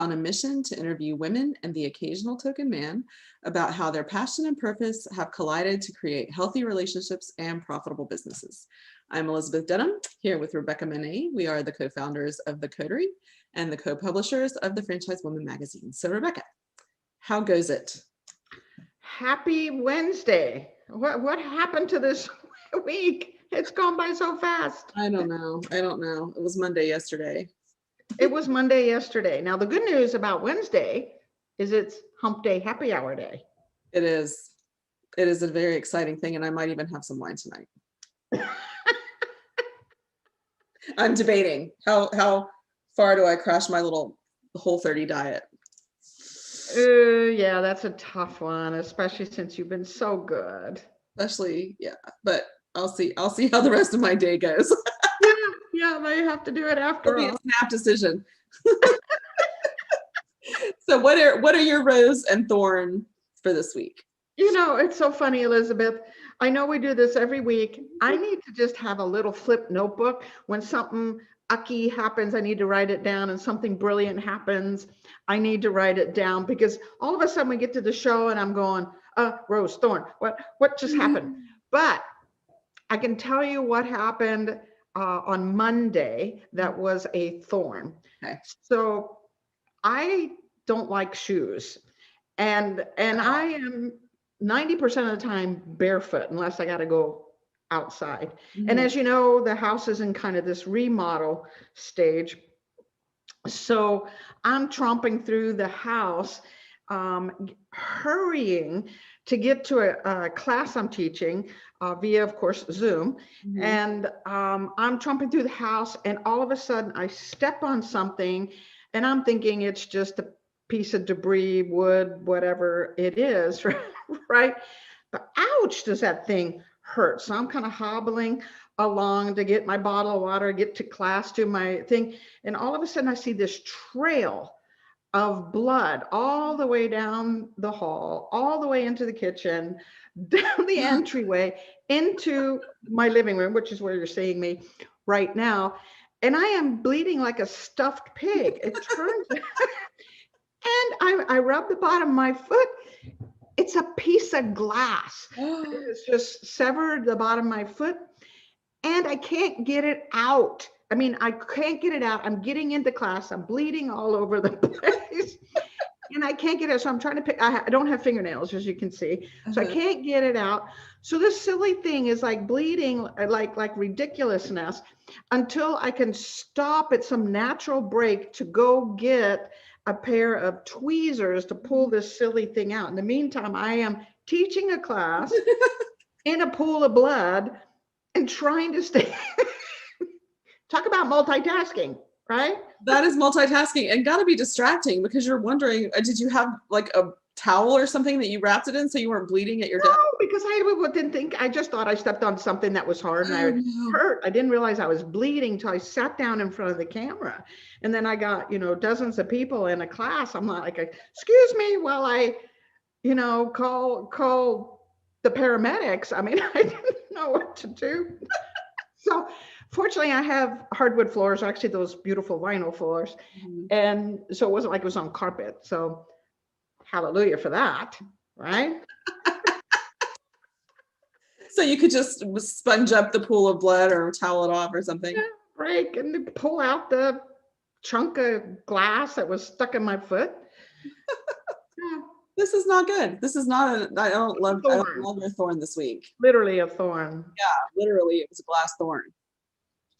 on a mission to interview women and the occasional token man about how their passion and purpose have collided to create healthy relationships and profitable businesses. I'm Elizabeth Denham, here with Rebecca Monet. We are the co-founders of The Coterie and the co-publishers of the Franchise Woman magazine. So Rebecca, how goes it? Happy Wednesday. What happened to this week? It's gone by so fast. I don't know. It was Monday yesterday. It was Monday yesterday. Now, the good news about Wednesday is it's hump day, happy hour day. It is. It is a very exciting thing, and I might even have some wine tonight. I'm debating how far do I crash my little Whole30 diet. Yeah, that's a tough one, especially since you've been so good. Especially, yeah, but I'll see how the rest of my day goes. Yeah, I have to do it after all. It'll be a snap decision. So what are your rose and thorn for this week? You know, it's so funny, Elizabeth. I know we do this every week. I need to just have a little flip notebook. When something ucky happens, I need to write it down, and something brilliant happens, I need to write it down, because all of a sudden we get to the show and I'm going, rose, thorn, what just happened? But I can tell you what happened on Monday that was a thorn. Okay. So I don't like shoes, and I am 90% of the time barefoot unless I got to go outside. And as you know, the house is in kind of this remodel stage. So I'm tromping through the house, hurrying to get to a class I'm teaching via, of course, Zoom. And I'm tromping through the house, and all of a sudden I step on something, and I'm thinking it's just a piece of debris, wood, whatever it is, right? But ouch, does that thing hurt. So I'm kind of hobbling along to get my bottle of water, get to class, do my thing. And all of a sudden I see this trail of blood all the way down the hall, all the way into the kitchen, down the entryway, into my living room, which is where you're seeing me right now. And I am bleeding like a stuffed pig. It turns, and I rub the bottom of my foot. It's a piece of glass. It's just severed the bottom of my foot, and I can't get it out. I mean, I can't get it out. I'm getting into class. I'm bleeding all over the place, and I can't get it. So I'm trying to pick. I don't have fingernails, as you can see, so I can't get it out. So this silly thing is like bleeding, like ridiculousness, until I can stop at some natural break to go get a pair of tweezers to pull this silly thing out. In the meantime, I am teaching a class in a pool of blood and trying to stay. Talk about multitasking, right? That is multitasking, and gotta be distracting, because you're wondering, did you have like a towel or something that you wrapped it in so you weren't bleeding at your desk? No, because I didn't think, I just thought I stepped on something that was hard and I hurt. I didn't realize I was bleeding till I sat down in front of the camera. And then I got, dozens of people in a class. I'm not like, excuse me while I, call the paramedics. I mean, I didn't know what to do. So fortunately I have hardwood floors, actually those beautiful vinyl floors. And so it wasn't like it was on carpet. So hallelujah for that, right? So you could just sponge up the pool of blood or towel it off or something. Yeah, break and pull out the chunk of glass that was stuck in my foot. This is not good. This is not I don't love your thorn this week. Literally a thorn. Yeah, literally it was a glass thorn.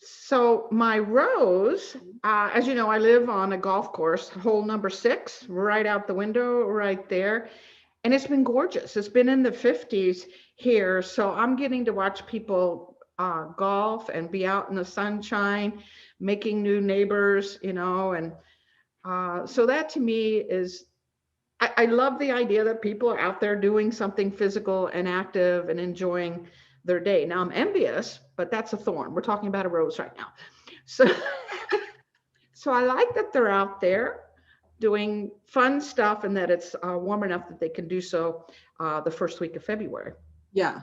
So my rose, as you know, I live on a golf course, hole number 6, right out the window, right there. And it's been gorgeous. It's been in the 50s here. So I'm getting to watch people golf and be out in the sunshine, making new neighbors, and so that to me is, I love the idea that people are out there doing something physical and active and enjoying their day. Now I'm envious, but that's a thorn. We're talking about a rose right now. So, so I like that they're out there doing fun stuff, and that it's warm enough that they can do so the first week of February. Yeah.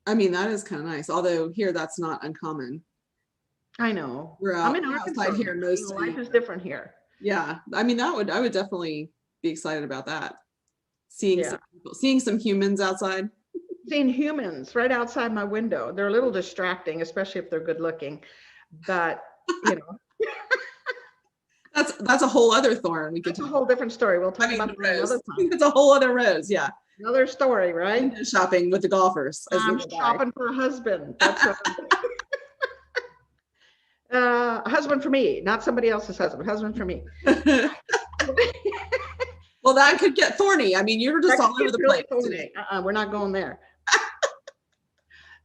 I mean, that is kind of nice. Although here, that's not uncommon. I know. We're I'm in Arkansas outside here most life is different here. Yeah. I mean, I would definitely be excited about that. Seeing Yeah. some people, seeing some humans outside. Seeing humans right outside my window. They're a little distracting, especially if they're good looking. But, you know, That's a whole other thorn we could that's a talk whole about. different story. We'll I talk mean, about the that another rose. time. It's a whole other rose. Yeah. Another story, right? Window shopping with the golfers as they I'm go by. shopping for a husband. That's what I'm doing. A husband for me, not somebody else's husband. Husband for me. Well, that could get thorny. I mean, you're just That all could over get the really place thorny. today. We're not going there.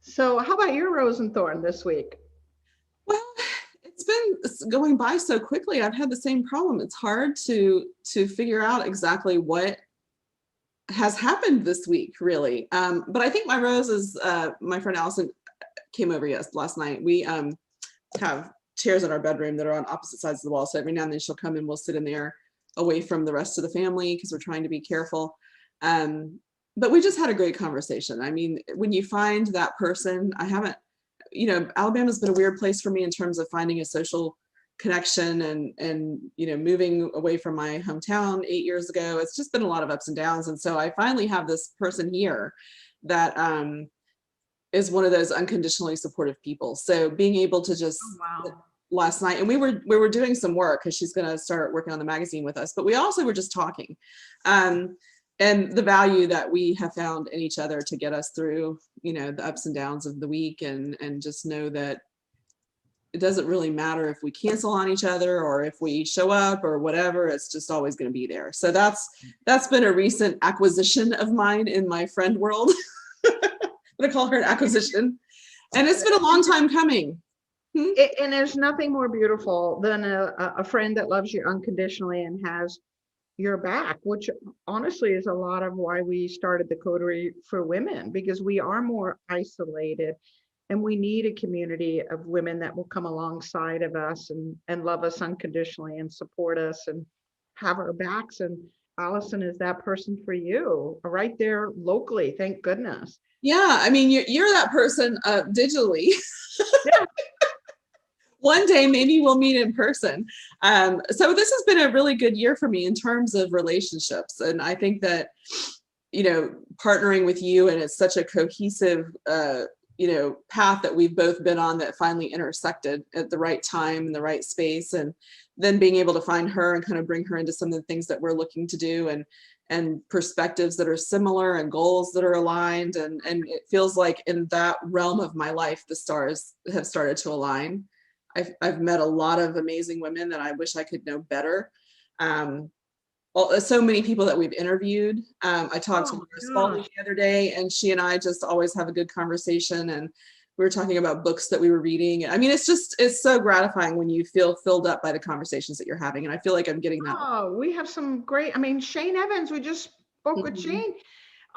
So, how about your rose and thorn this week? Well, it's been going by so quickly. I've had the same problem. It's hard to figure out exactly what has happened this week, really. But I think my rose is my friend Allison came over last night. We have chairs in our bedroom that are on opposite sides of the wall. So every now and then she'll come and we'll sit in there away from the rest of the family because we're trying to be careful. But we just had a great conversation. I mean, when you find that person, I haven't, Alabama's been a weird place for me in terms of finding a social connection and moving away from my hometown 8 years ago. It's just been a lot of ups and downs. And so I finally have this person here that is one of those unconditionally supportive people. So being able to just last night, and we were doing some work because she's going to start working on the magazine with us, but we also were just talking, and the value that we have found in each other to get us through, the ups and downs of the week, and just know that it doesn't really matter if we cancel on each other or if we show up or whatever, it's just always going to be there. So that's been a recent acquisition of mine in my friend world. I'm gonna call her an acquisition, and it's been a long time coming. And there's nothing more beautiful than a friend that loves you unconditionally and has your back, which honestly is a lot of why we started the Coterie for Women, because we are more isolated and we need a community of women that will come alongside of us and love us unconditionally and support us and have our backs. And Allison is that person for you right there locally. Thank goodness. Yeah, I mean, you're that person digitally. Yeah. One day, maybe we'll meet in person. So this has been a really good year for me in terms of relationships. And I think that, partnering with you, and it's such a cohesive, path that we've both been on that finally intersected at the right time in the right space. And then being able to find her and kind of bring her into some of the things that we're looking to do, and perspectives that are similar and goals that are aligned. And it feels like in that realm of my life, the stars have started to align. I've met a lot of amazing women that I wish I could know better. So many people that we've interviewed. I talked to Laura Spalding the other day, and she and I just always have a good conversation. And we were talking about books that we were reading. I mean, it's so gratifying when you feel filled up by the conversations that you're having. And I feel like I'm getting that. Oh, we have some great, Shane Evans, we just spoke with Shane.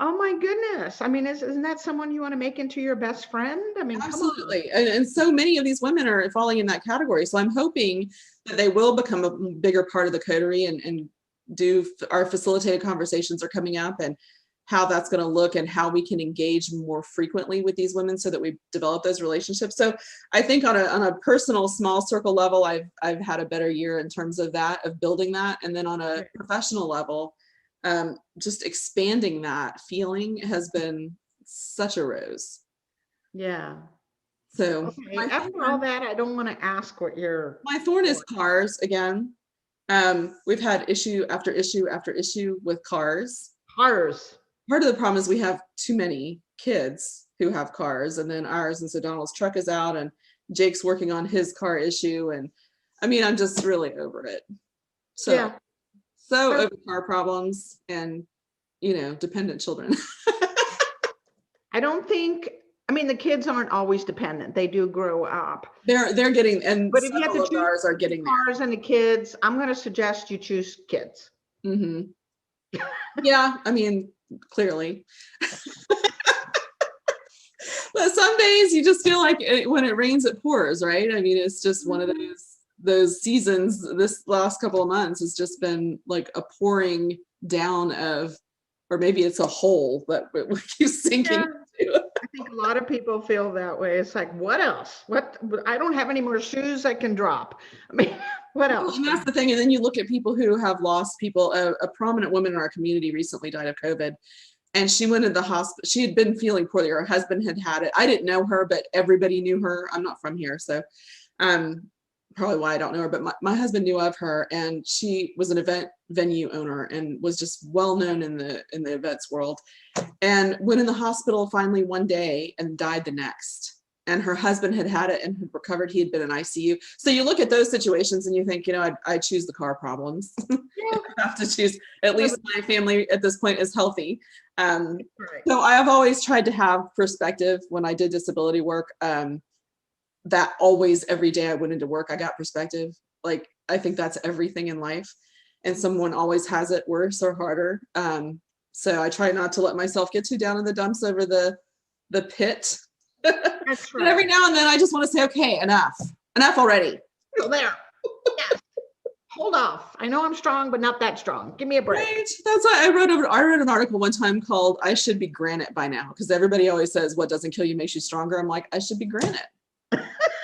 Oh my goodness. I mean, isn't that someone you want to make into your best friend? I mean, absolutely. And so many of these women are falling in that category. So I'm hoping that they will become a bigger part of the coterie, and do our facilitated conversations are coming up, and how that's going to look and how we can engage more frequently with these women so that we develop those relationships. So I think on a personal small circle level, I've had a better year in terms of that, of building that. And then on a professional level, just expanding that feeling has been such a rose. Yeah. So after all that, I don't want to ask what my thorn is cars again. We've had issue after issue after issue with cars. Part of the problem is we have too many kids who have cars, and then ours. And so Donald's truck is out, and Jake's working on his car issue. And I mean, I'm just really over it. So over car problems and, dependent children. I don't think, the kids aren't always dependent. They do grow up. They're getting, and but if you have to choose ours are getting cars and the kids, I'm going to suggest you choose kids. Mm-hmm. Yeah, clearly. But some days you just feel like when it rains, it pours, right? It's just one of those seasons. This last couple of months has just been like a pouring down of, or maybe it's a hole that we keep sinking into. I think a lot of people feel that way. It's like, what else? What? I don't have any more shoes I can drop. I mean, what Well, else? and that's the thing. And then you look at people who have lost people. A prominent woman in our community recently died of COVID, and she went to the hospital. She had been feeling poorly. Her husband had had it. I didn't know her, but everybody knew her. I'm not from here, so probably why I don't know her. But my husband knew of her, and she was an event venue owner and was just well known in the events world. And went in the hospital finally one day and died the next. And her husband had had it and had recovered. He had been in ICU. So you look at those situations and you think, you know, I choose the car problems. Yeah. I have to choose. At least my family at this point is healthy. Right. So I have always tried to have perspective when I did disability work. That always, every day I went into work, I got perspective. Like, I think that's everything in life. And someone always has it worse or harder. So I try not to let myself get too down in the dumps over the pit. That's But every right. now and then I just want to say, okay, enough already. So there. Yes. Hold off. I know I'm strong, but not that strong. Give me a break. Right. That's why I wrote an article one time called "I should be granite by now," because everybody always says what doesn't kill you makes you stronger. I'm like, I should be granite.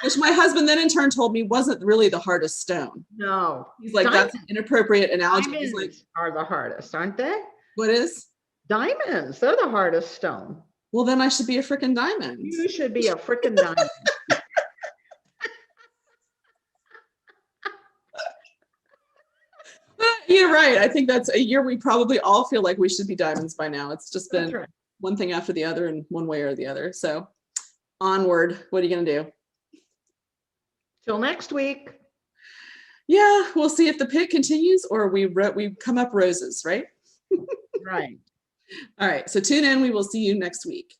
Which my husband then in turn told me wasn't really the hardest stone. No. He's like, that's an inappropriate analogy. He's like, Diamonds are the hardest, aren't they? what is? Diamonds. They're the hardest stone. Well, then I should be a freaking diamond. You should be a freaking diamond. You're right. I think that's a year we probably all feel like we should be diamonds by now. It's just been That's right. one thing after the other in one way or the other. So onward. What are you going to do? Till next week. Yeah, we'll see if the pit continues or we come up roses, right? Right. All right. So tune in. We will see you next week.